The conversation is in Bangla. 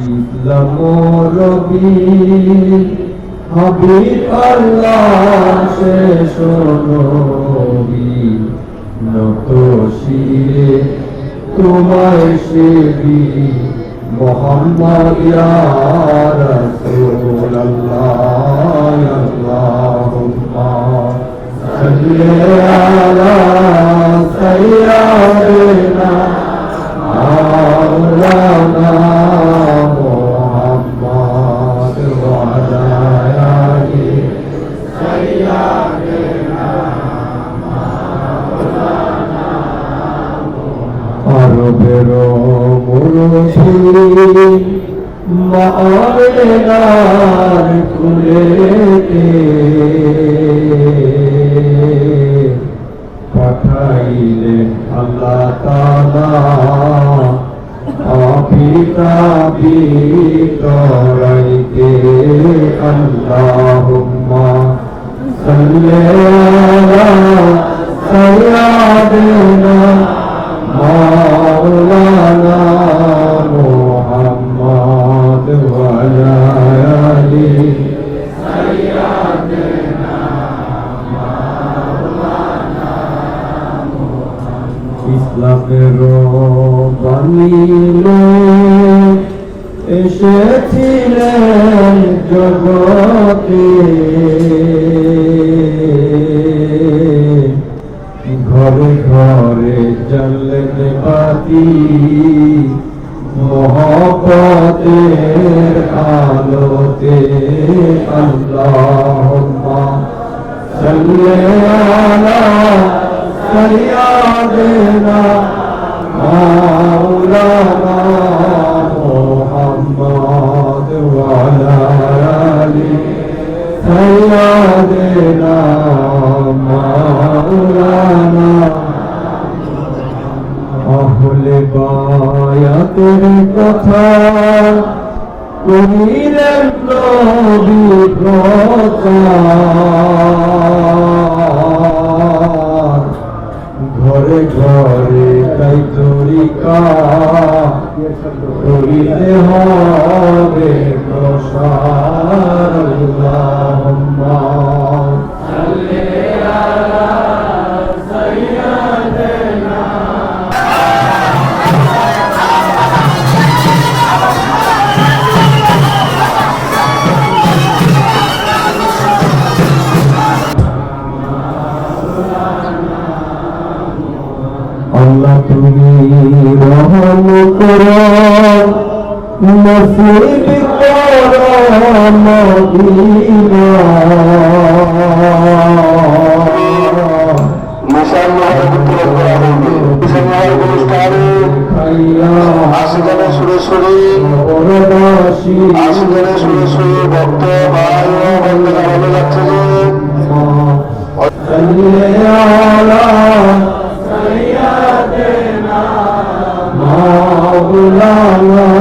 ইসলাম রবি হাবিব আল্লাহ শেষ নবী নত শিরে তোমায় সেবি মোহাম্মদ ইয়া রাসূলুল্লাহ আল্লাহুম্মা সাল্লি আলা সাইয়্যিদিনা মাওলানা মুহাম্মদ ওয়া আলা আলিহি সাইয়্যিদিনা মাওলানা আরবের মুরশিদ মাওলানার কুলেতে পাঠাইলেন আল্লাহ তাআলা আপিতাবি তরাইতে আল্লাহুম্মা সাল্লি আলা সাইয়্যিদিনা মাওলানা মুহাম্মদ ওয়া আলা আলিহি সাইয়্যিদিনা মাওলানা ইসলামের বাণীলো এসেছিলেন জগতে ঘরে ঘরে জ্বললেন বাতি মহব্বতের আলোতে আল্লাহুম্মা সাল্লি আলা সাইয়্যিদিনা মাওলানা মুহাম্মদ ওয়া আলা আলিহি সাইয়্যিদিনা মাওলানা আহলে বায়াতের কথা কহিলেন নবী প্রচার ঘরে ঘরে তাই তরিকা করিতে হবে প্রসার আল্লাহুম্মা সাল্লি আলা সাইয়্যিদিনা আল্লাহ তুমি রহম করো নসিব করো মদিনা আশিখানে সুরে সুরে ভক্ত ভাই ও বন্ধুরা ভালো লাগছে যে সাইয়্যিদিনা মাওলানা